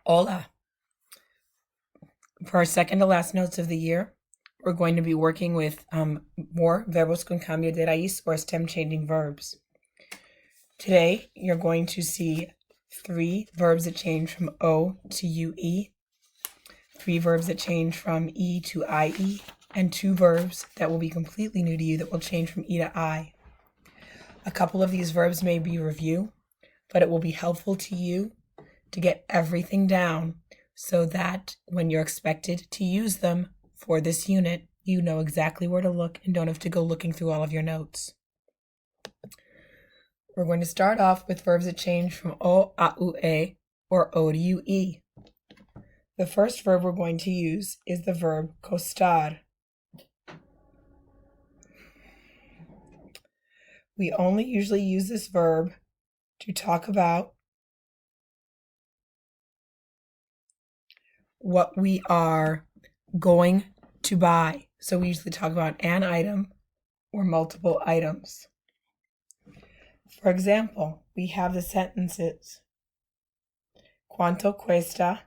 Hola. For our second to last notes of the year, we're going to be working with more verbos con cambio de raíz or stem changing verbs. Today, you're going to see 3 verbs that change from O to UE, 3 verbs that change from E to IE, and 2 verbs that will be completely new to you that will change from E to I. A couple of these verbs may be review, but it will be helpful to you to get everything down so that when you're expected to use them for this unit, you know exactly where to look and don't have to go looking through all of your notes. We're going to start off with verbs that change from O a UE or O to UE. The first verb we're going to use is the verb costar. We only usually use this verb to talk about what we are going to buy. So we usually talk about an item or multiple items. For example, we have the sentences: ¿Cuánto cuesta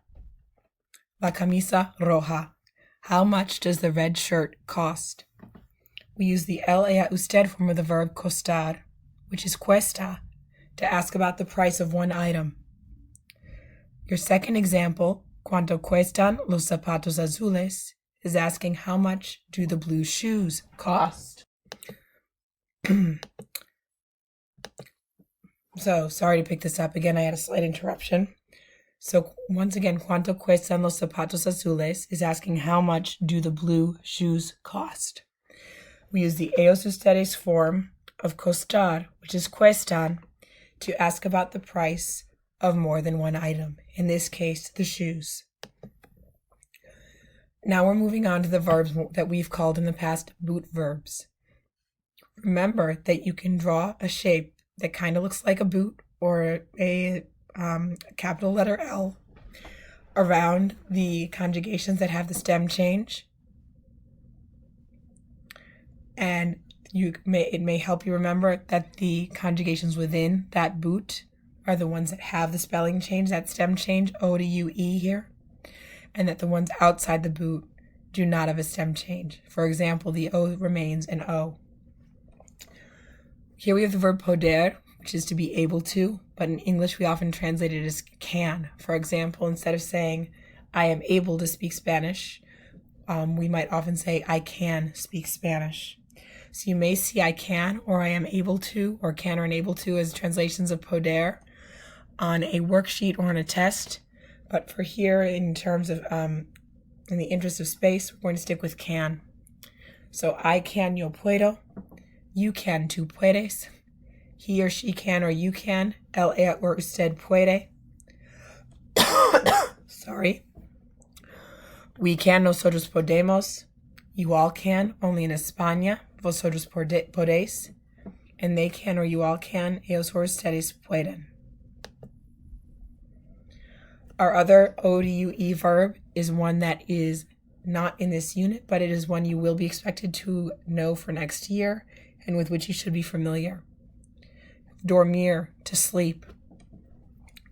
la camisa roja? How much does the red shirt cost? We use the la usted form of the verb costar, which is cuesta, to ask about the price of one item. Your second example, ¿Cuánto cuestan los zapatos azules?, is asking how much do the blue shoes cost. So, sorry to pick this up again, I had a slight interruption. So, once again, ¿Cuánto cuestan los zapatos azules?, is asking how much do the blue shoes cost. We use the ellos ustedes form of costar, which is cuestan, to ask about the price of more than one item, in this case, the shoes. Now we're moving on to the verbs that we've called in the past boot verbs. Remember that you can draw a shape that kind of looks like a boot or a capital letter L around the conjugations that have the stem change. And it may help you remember that the conjugations within that boot are the ones that have the spelling change, that stem change, O to UE here, and that the ones outside the boot do not have a stem change. For example, the O remains an O. Here we have the verb poder, which is to be able to, but in English we often translate it as can. For example, instead of saying, I am able to speak Spanish, we might often say, I can speak Spanish. So you may see I can or I am able to or can or unable to as translations of poder on a worksheet or on a test. But for here, in terms of, in the interest of space, we're going to stick with can. So I can, yo puedo. You can, tú puedes. He or she can or you can. Él, ella, or usted puede. Sorry. We can, nosotros podemos. You all can, only in España. Vosotros podéis. And they can or you all can. Ellos or ustedes pueden. Our other O to UE verb is one that is not in this unit, but it is one you will be expected to know for next year and with which you should be familiar. Dormir, to sleep.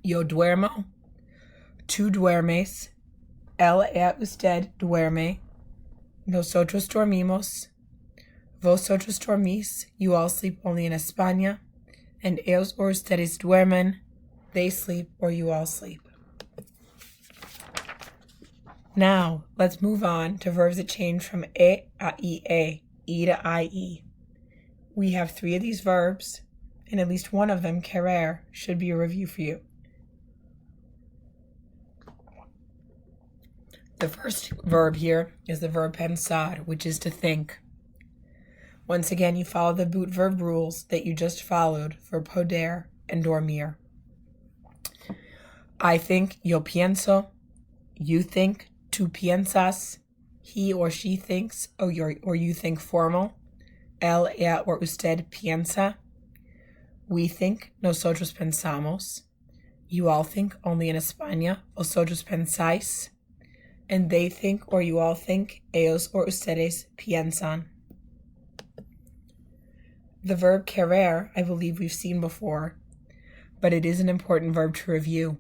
Yo duermo. Tú duermes. Él, ella, usted duerme. Nosotros dormimos. Vosotros dormís. You all sleep only in España. And ellos or ustedes duermen. They sleep or you all sleep. Now, let's move on to verbs that change from E a IE, E to IE. We have 3 of these verbs, and at least one of them, querer, should be a review for you. The first verb here is the verb pensar, which is to think. Once again, you follow the boot verb rules that you just followed for poder and dormir. I think, yo pienso. You think, tú piensas. He or she thinks, or you think formal. Él, ella, or usted piensa. We think, nosotros pensamos. You all think, only in España. Vosotros pensáis. And they think, or you all think, ellos or ustedes piensan. The verb querer, I believe we've seen before, but it is an important verb to review.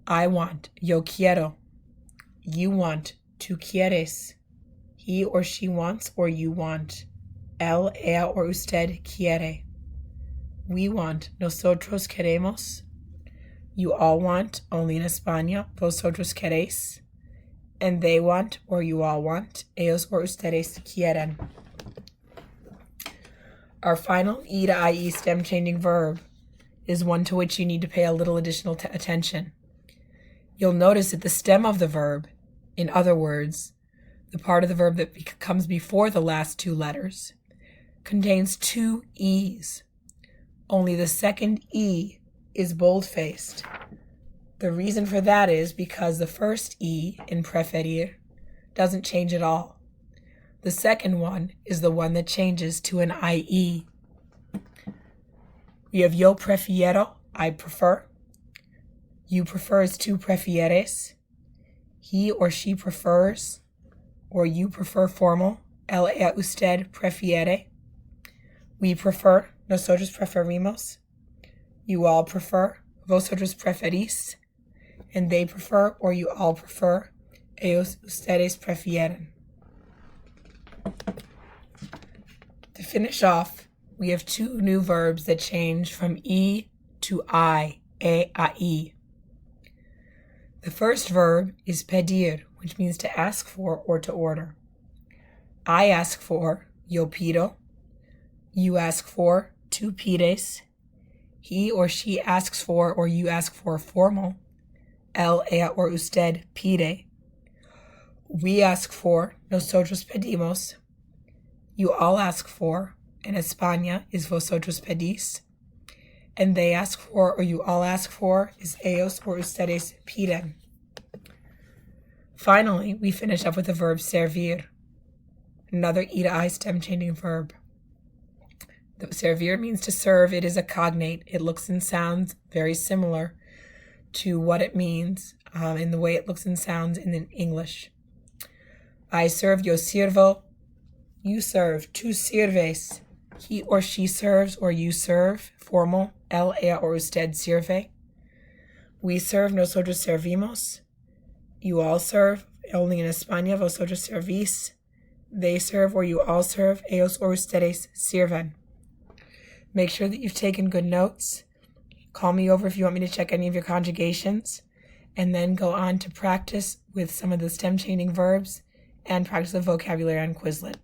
I want, yo quiero. You want, tú quieres. He or she wants or you want. Él, ella, or usted quiere. We want, nosotros queremos. You all want, only in España, vosotros queréis. And they want, or you all want, ellos or ustedes quieren. Our final E to IE stem changing verb is one to which you need to pay a little additional attention. You'll notice that the stem of the verb, in other words, the part of the verb that comes before the last two letters, contains two E's. Only the second E is bold-faced. The reason for that is because the first E in preferir doesn't change at all. The second one is the one that changes to an IE. We have yo prefiero, I prefer. You prefer is tú prefieres. He or she prefers, or you prefer formal, él, ella, usted prefiere. We prefer, nosotros preferimos. You all prefer, vosotros preferís. And they prefer, or you all prefer, ellos, ustedes prefieren. To finish off, we have two new verbs that change from E to I, e a I. The first verb is pedir, which means to ask for or to order. I ask for, yo pido. You ask for, tú pides. He or she asks for, or you ask for, formal, él, ella, or usted pide. We ask for, nosotros pedimos. You all ask for, in España, is vosotros pedís. And they ask for, or you all ask for, is ellos or ustedes piden. Finally, we finish up with the verb servir, another E to I stem changing verb. The servir means to serve. It is a cognate. It looks and sounds very similar to what it means in the way it looks and sounds in English. I serve, yo sirvo. You serve, tú sirves. He or she serves, or you serve, formal, él, ella, or usted sirve. We serve, nosotros servimos. You all serve, only in España, vosotros servís. They serve, or you all serve, ellos or ustedes sirven. Make sure that you've taken good notes. Call me over if you want me to check any of your conjugations, and then go on to practice with some of the stem changing verbs and practice the vocabulary on Quizlet.